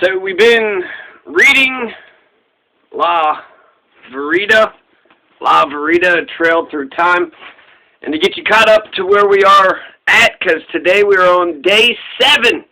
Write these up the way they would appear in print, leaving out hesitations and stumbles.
So we've been reading La Vereda, Trail Through Time, and to get you caught up to where we are at, because today we are on day 7,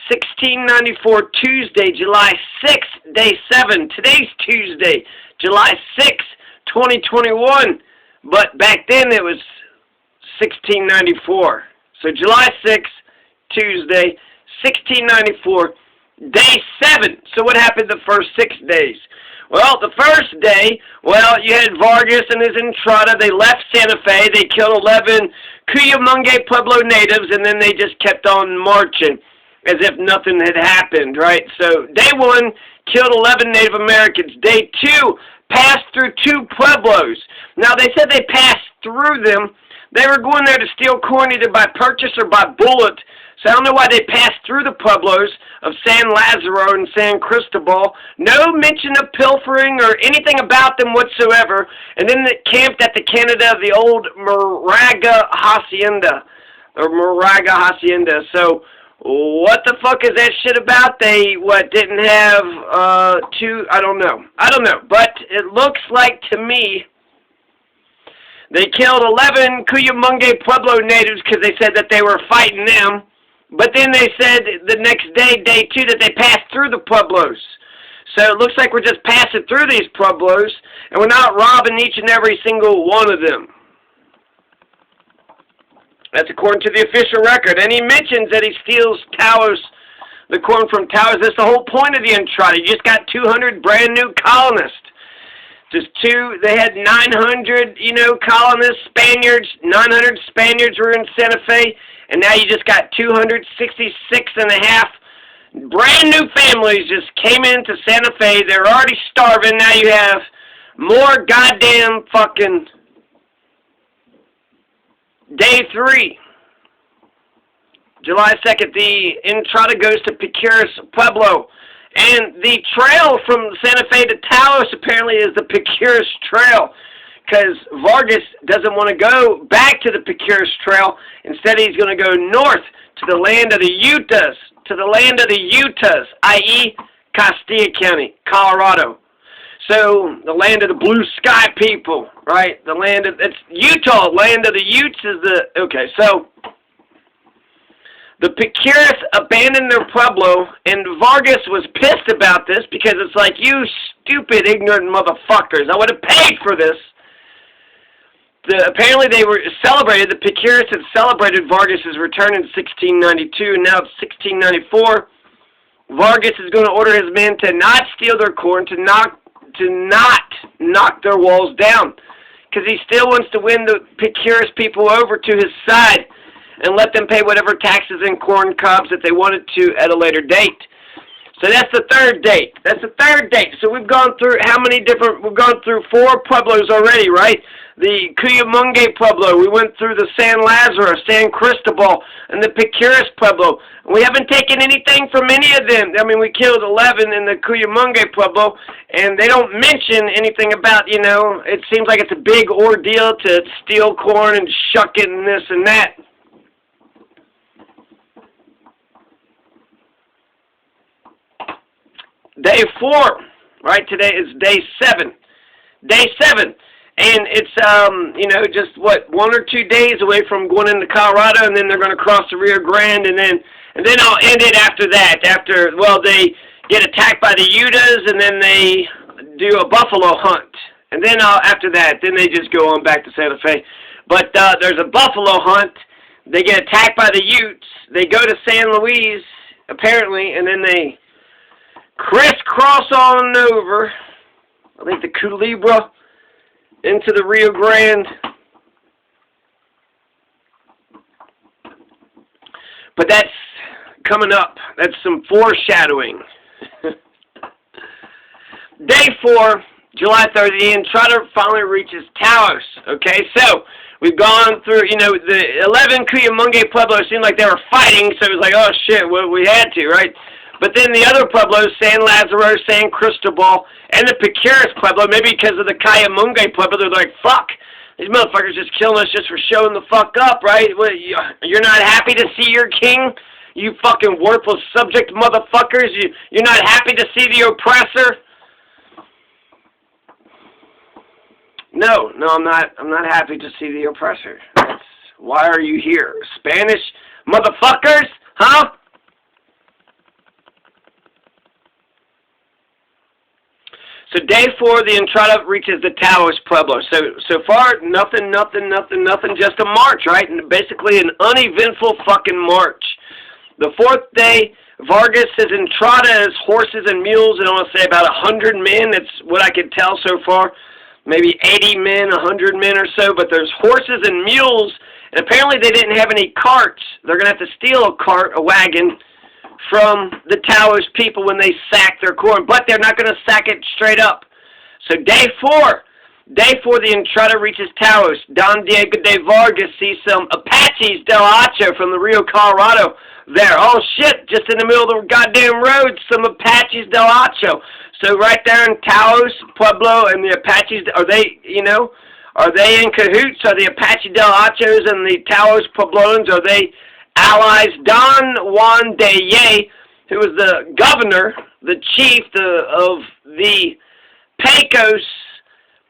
1694, Tuesday, July 6th, day 7. Today's Tuesday, July 6th, 2021, but back then it was 1694. So July 6th, Tuesday, 1694, day 7. So what happened the first 6 days? Well, the first day, you had Vargas and his Entrada. They left Santa Fe. They killed 11 Cuyamonga Pueblo natives, and then they just kept on marching as if nothing had happened, right? So day 1, killed 11 Native Americans. Day 2, passed through 2 pueblos. Now, they said they passed through them. They were going there to steal corn either by purchase or by bullet. So I don't know why they passed through the pueblos of San Lazaro and San Cristobal. No mention of pilfering or anything about them whatsoever. And then they camped at the Canada of the old Moraga Hacienda. So what the fuck is that shit about? They, didn't have I don't know. But it looks like to me they killed 11 Cuyamonga Pueblo natives because they said that they were fighting them. But then they said the next day, day 2, that they passed through the pueblos. So it looks like we're just passing through these pueblos, and we're not robbing each and every single one of them. That's according to the official record. And he mentions that he steals Taos, the corn from Taos. That's the whole point of the Entrada. You just got 200 brand new colonists. Just they had 900, colonists, Spaniards. 900 Spaniards were in Santa Fe. And now you just got 266 and a half brand new families just came into Santa Fe. They're already starving. Now you have more goddamn fucking day 3. July 2nd, the Entrada goes to Piqueras Pueblo. And the trail from Santa Fe to Taos apparently is the Piqueras Trail, because Vargas doesn't want to go back to the Piqueras Trail. Instead, he's going to go north to the land of the Utahs, i.e. Castilla County, Colorado. So, the land of the blue sky people, right? It's Utah, land of the Utes is okay, so the Piqueras abandoned their pueblo, and Vargas was pissed about this because it's like, you stupid, ignorant motherfuckers, I would have paid for this. Apparently they were celebrated, the Piqueras had celebrated Vargas' return in 1692, and now it's 1694. Vargas is going to order his men to not steal their corn, to not knock their walls down, because he still wants to win the Piqueras people over to his side and let them pay whatever taxes and corn cobs that they wanted to at a later date. So that's the third date. So we've gone through we've gone through 4 pueblos already, right? The Cuyamonga Pueblo, we went through the San Lazaro, San Cristobal, and the Piqueras Pueblo. We haven't taken anything from any of them. I mean, we killed 11 in the Cuyamonga Pueblo, and they don't mention anything about, it seems like it's a big ordeal to steal corn and shuck it and this and that. Day 4, right? Today is day 7. Day 7. And it's, just 1 or 2 days away from going into Colorado, and then they're going to cross the Rio Grande, and then I'll end it after that. They get attacked by the Utahs, and then they do a buffalo hunt. And then after that, then they just go on back to Santa Fe. But there's a buffalo hunt. They get attacked by the Utes. They go to San Luis, apparently, and then they crisscross on over, I think the Culebra, into the Rio Grande. But that's coming up. That's some foreshadowing. Day 4, July 3rd, the Entrada finally reaches Taos. Okay, so we've gone through, the 11 Cuyamonga Pueblos seemed like they were fighting, so it was like, oh shit, well, we had to, right? But then the other pueblos, San Lazaro, San Cristobal, and the Piqueras Pueblo, maybe because of the Cuyamonga Pueblo, they're like, fuck, these motherfuckers just killing us just for showing the fuck up, right? You're not happy to see your king You fucking worthless subject motherfuckers. You're not happy to see the oppressor? No, I'm not. I'm not happy to see the oppressor. Why are you here? Spanish motherfuckers? Huh? So day 4, the Entrada reaches the Taos Pueblo. So far, nothing, just a march, right? And basically an uneventful fucking march. The 4th day, Vargas says Entrada is horses and mules, and I want to say about 100 men. That's what I could tell so far. Maybe 80 men, 100 men or so, but there's horses and mules, and apparently they didn't have any carts. They're going to have to steal a wagon, from the Taos people when they sack their corn, but they're not going to sack it straight up. So day 4, the Entrada reaches Taos. Don Diego de Vargas sees some Apaches del Hacho from the Rio Colorado there. Oh shit, just in the middle of the goddamn road, some Apaches del Hacho. So right there in Taos, Pueblo, and the Apaches, are they in cahoots? Are the Apache del Hachos and the Taos Puebloans, are they allies? Don Juan de Ye, who was the governor, the chief of the Pecos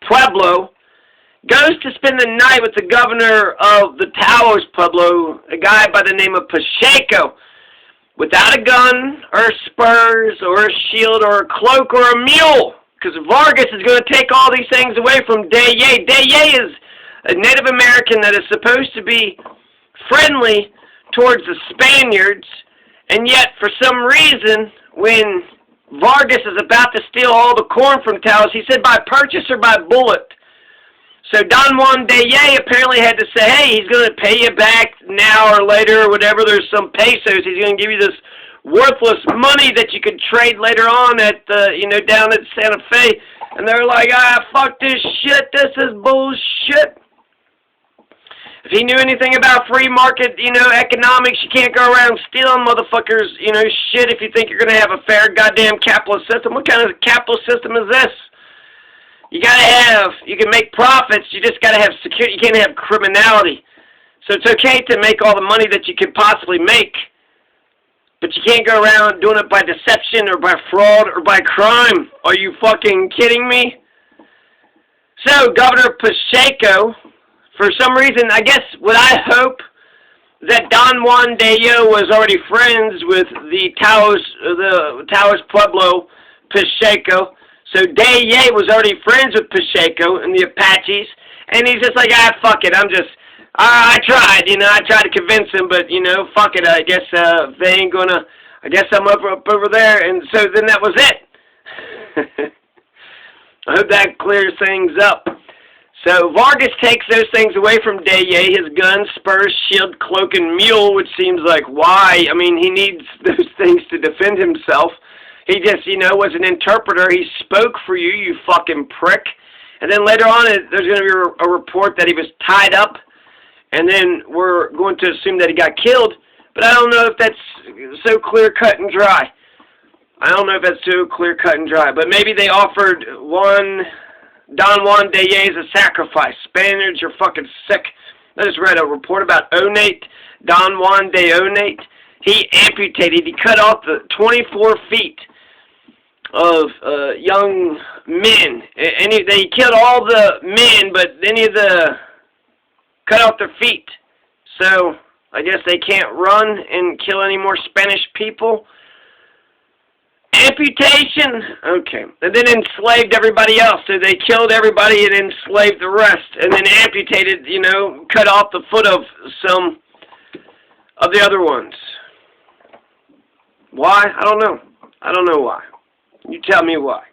Pueblo, goes to spend the night with the governor of the Taos Pueblo, a guy by the name of Pacheco, without a gun or spurs or a shield or a cloak or a mule, because Vargas is going to take all these things away from de Ye. De Ye is a Native American that is supposed to be friendly towards the Spaniards, and yet for some reason when Vargas is about to steal all the corn from Taos, he said by purchase or by bullet. So Don Juan de Ye apparently had to say, hey, he's going to pay you back now or later or whatever. There's some pesos. He's going to give you this worthless money that you could trade later on at down at Santa Fe. And they're like, fuck this shit. This is bullshit. If he knew anything about free market, economics, you can't go around stealing motherfuckers, shit if you think you're going to have a fair goddamn capitalist system. What kind of capitalist system is this? You can make profits, you just got to have security. You can't have criminality. So it's okay to make all the money that you could possibly make, but you can't go around doing it by deception or by fraud or by crime. Are you fucking kidding me? So Governor Pacheco, for some reason, I guess what I hope that Don Juan de Yo was already friends with the Taos Pueblo Pacheco. So de Ye was already friends with Pacheco and the Apaches, and he's just like, fuck it. I tried, I tried to convince him, but fuck it. I guess they ain't gonna. I guess I'm up over there, and so then that was it. I hope that clears things up. So Vargas takes those things away from de Ye, his gun, spurs, shield, cloak, and mule, which seems like why? I mean, he needs those things to defend himself. He just, was an interpreter. He spoke for you, you fucking prick. And then later on, there's going to be a report that he was tied up, and then we're going to assume that he got killed. But I don't know if that's so clear-cut and dry. But maybe they offered Don Juan de Ye as a sacrifice. Spaniards are fucking sick. I just read a report about Onate, Don Juan de Onate. He amputated, he cut off the 24 feet of young men. And they killed all the men, but cut off their feet. So I guess they can't run and kill any more Spanish people. Amputation? Okay. And then enslaved everybody else. So they killed everybody and enslaved the rest. And then amputated, cut off the foot of some of the other ones. Why? I don't know. I don't know why. You tell me why.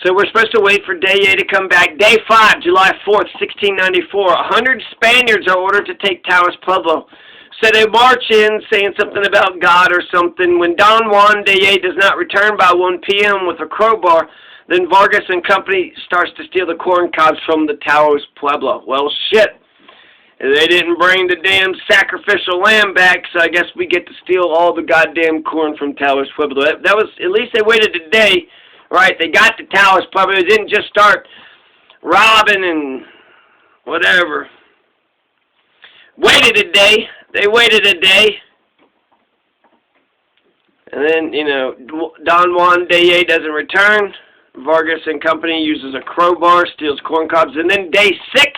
So we're supposed to wait for de Ye to come back. Day 5, July 4th, 1694. 100 Spaniards are ordered to take Taos Pueblo. So they march in saying something about God or something. When Don Juan de Ye does not return by 1 p.m. with a crowbar, then Vargas and company starts to steal the corn cobs from the Taos Pueblo. Well, shit. They didn't bring the damn sacrificial lamb back, so I guess we get to steal all the goddamn corn from Taos Pueblo. That was, at least they waited a day, right? They got to Taos Pueblo. They didn't just start robbing and whatever. waited a day. They waited a day. And then, you know, Don Juan Day doesn't return. Vargas and company uses a crowbar, steals corn cobs. And then day 6,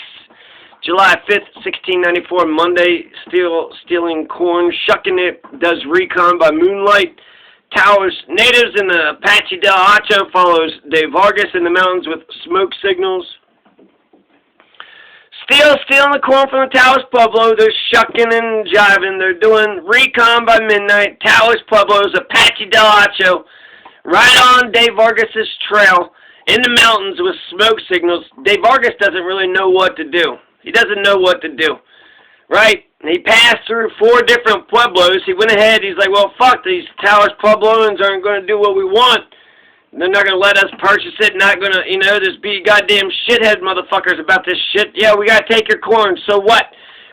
July 5th, 1694, Monday, stealing corn, shucking it, does recon by moonlight. Taos natives in the Apache del Hacho follows de Vargas in the mountains with smoke signals. Stealing the corn from the Taos Pueblo. They're shucking and jiving. They're doing recon by midnight. Taos Pueblo's Apache del Hacho. Right on de Vargas's trail in the mountains with smoke signals. De Vargas doesn't really know what to do. He doesn't know what to do. Right? He passed through 4 different pueblos. He went ahead. He's like, well, fuck, these Taos Puebloans aren't going to do what we want. They're not going to let us purchase it. Not going to, you know, just be goddamn shithead motherfuckers about this shit. Yeah, we got to take your corn. So what?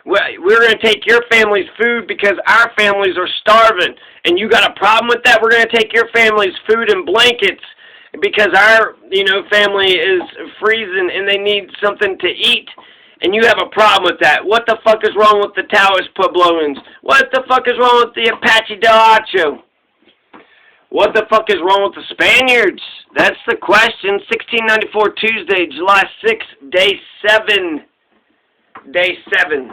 We're going to take your family's food because our families are starving. And you got a problem with that? We're going to take your family's food and blankets because our, you know, family is freezing and they need something to eat. And you have a problem with that. What the fuck is wrong with the Taos Puebloans? What the fuck is wrong with the Apache del Hacho? What the fuck is wrong with the Spaniards? That's the question. 1694, Tuesday, July 6th, day 7. Day 7.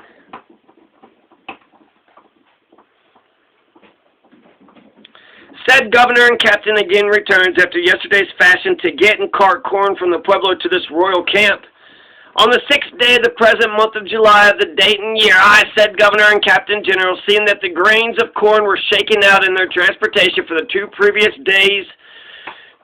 Said governor and captain again returns after yesterday's fashion to get and cart corn from the Pueblo to this royal camp. On the 6th day of the present month of July of the date and year, I, said governor and captain general, seeing that the grains of corn were shaken out in their transportation for the 2 previous days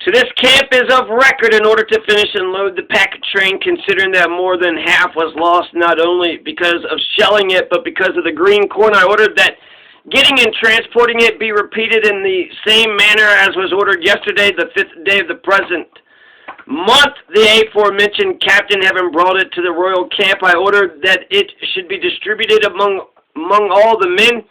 to this camp is of record in order to finish and load the packet train, considering that more than half was lost not only because of shelling it, but because of the green corn. I ordered that getting and transporting it be repeated in the same manner as was ordered yesterday, the 5th day of the present month. The aforementioned captain having brought it to the royal camp, I ordered that it should be distributed among all the men.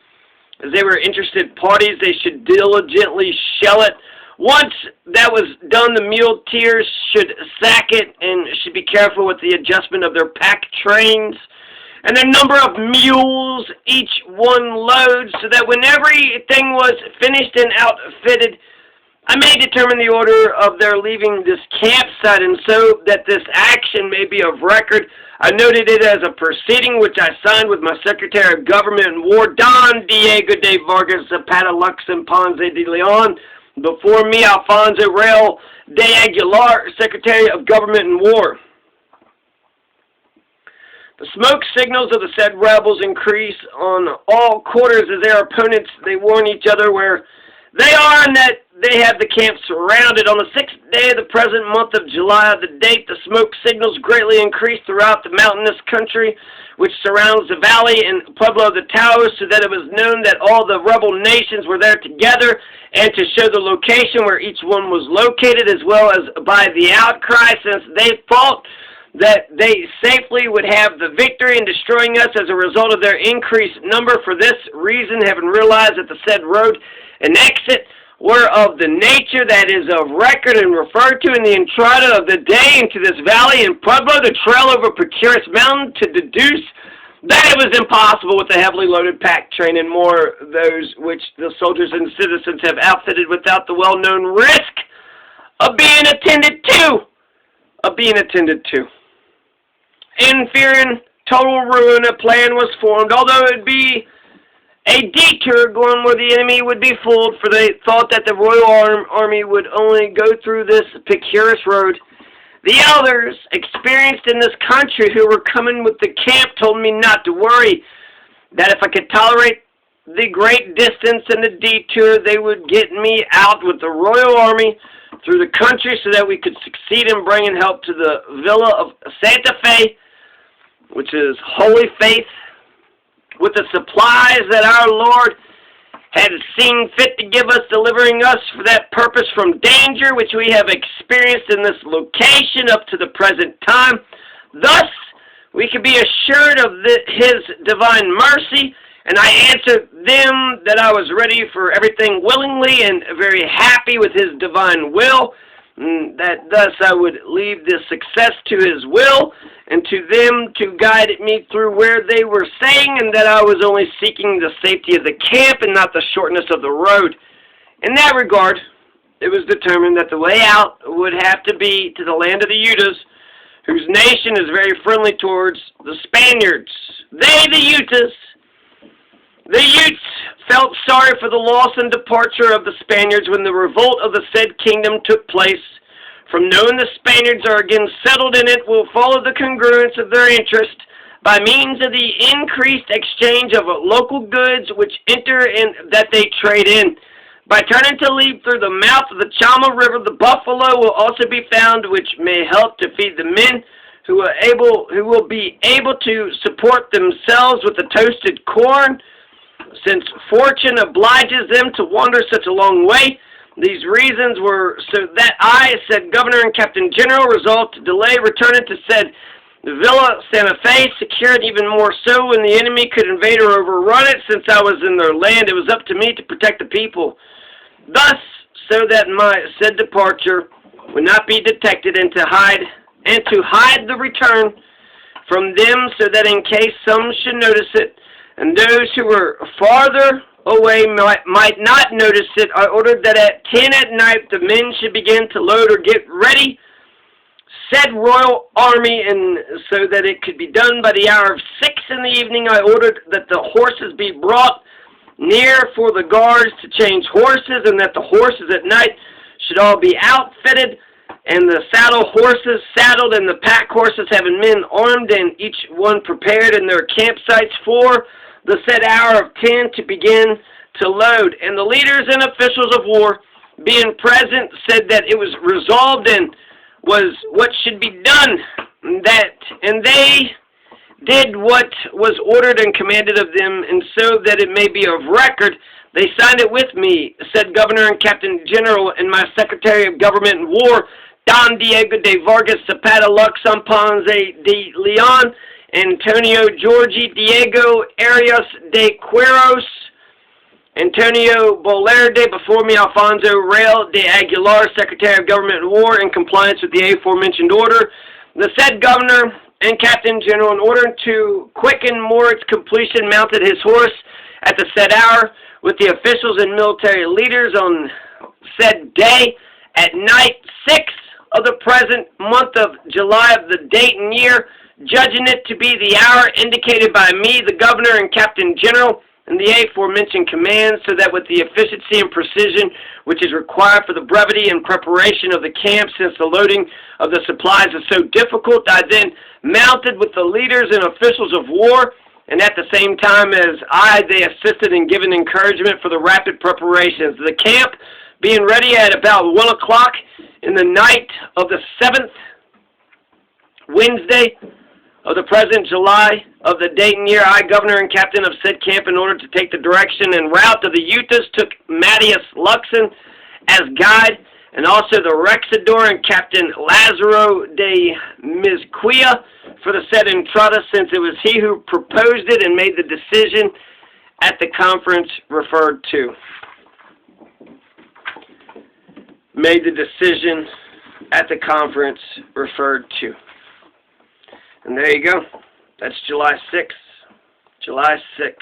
As they were interested parties, they should diligently shell it. Once that was done, the muleteers should sack it and should be careful with the adjustment of their pack trains and the number of mules each one loads, so that when everything was finished and outfitted, I may determine the order of their leaving this campsite, and so that this action may be of record, I noted it as a proceeding which I signed with my Secretary of Government and War, Don Diego de Vargas Zapata Lux and Ponce de Leon. Before me, Alfonso Real de Aguilar, Secretary of Government and War. The smoke signals of the said rebels increase on all quarters as their opponents, they warn each other where they are and that they have the camp surrounded. On the 6th day of the present month of July, the date, the smoke signals greatly increased throughout the mountainous country which surrounds the valley and Pueblo of the Taos, so that it was known that all the rebel nations were there together, and to show the location where each one was located, as well as by the outcry, since they thought that they safely would have the victory in destroying us as a result of their increased number. For this reason, having realized that the said road and exit were of the nature that is of record and referred to in the Entrada of the day into this valley in Pueblo, the trail over Precurus Mountain, to deduce that it was impossible with the heavily loaded pack train and more those which the soldiers and citizens have outfitted without the well-known risk of being attended to. In fearing total ruin, a plan was formed, although it would be a detour going where the enemy would be fooled, for they thought that the royal army would only go through this Precurus road. The elders, experienced in this country, who were coming with the camp, told me not to worry, that if I could tolerate the great distance and the detour, they would get me out with the royal army through the country so that we could succeed in bringing help to the Villa of Santa Fe, which is Holy Faith, with the supplies that our Lord had seen fit to give us, delivering us for that purpose from danger which we have experienced in this location up to the present time. Thus, we can be assured of His divine mercy, and I answered them that I was ready for everything willingly and very happy with His divine will, that thus I would leave the success to his will, and to them to guide me through where they were saying, and that I was only seeking the safety of the camp and not the shortness of the road. In that regard, it was determined that the way out would have to be to the land of the Utes, whose nation is very friendly towards the Spaniards. They, the Utes, felt sorry for the loss and departure of the Spaniards when the revolt of the said kingdom took place. From knowing the Spaniards are again settled in it, will follow the congruence of their interest by means of the increased exchange of local goods which enter in that they trade in. By turning to leave through the mouth of the Chama River, the buffalo will also be found, which may help to feed the men who will be able to support themselves with the toasted corn, since fortune obliges them to wander such a long way. These reasons were so that I, said Governor and Captain General, resolved to delay returning to said Villa Santa Fe, secured even more so when the enemy could invade or overrun it. Since I was in their land, it was up to me to protect the people. Thus, so that my said departure would not be detected, and to hide the return from them, so that in case some should notice it, and those who were farther away might not notice it, I ordered that at 10 at night the men should begin to load or get ready said royal army, and so that it could be done by the hour of 6 in the evening. I ordered that the horses be brought near for the guards to change horses, and that the horses at night should all be outfitted, and the saddle horses saddled, and the pack horses having men armed, and each one prepared in their campsites for the said hour of 10 to begin to load. And the leaders and officials of war, being present, said that it was resolved and was what should be done, and they did what was ordered and commanded of them, and so that it may be of record, they signed it with me, said Governor and Captain General, and my Secretary of Government and War, Don Diego de Vargas Zapata Luxon Ponce de Leon, Antonio Jorge Diego Arias de Quiros, Antonio Bolerde, before me Alfonso Real de Aguilar, Secretary of Government and War, in compliance with the aforementioned order. The said Governor and Captain General, in order to quicken more its completion, mounted his horse at the said hour with the officials and military leaders on said day at night 6 of the present month of July of the date and year, judging it to be the hour indicated by me, the Governor and Captain General, and the aforementioned commands, so that with the efficiency and precision which is required for the brevity and preparation of the camp, since the loading of the supplies is so difficult, I then mounted with the leaders and officials of war, and at the same time as they assisted in giving encouragement for the rapid preparations. The camp being ready at about 1 o'clock in the night of the 7th Wednesday of the present July of the date and year, I, Governor and Captain of said camp, in order to take the direction and route of the Utes, took Matthias Luxon as guide, and also the Rexador and Captain Lazaro de Mizquia for the said Entrada, since it was he who proposed it and made the decision at the conference referred to. Made the decision at the conference referred to. And there you go. That's July 6th. July 6th.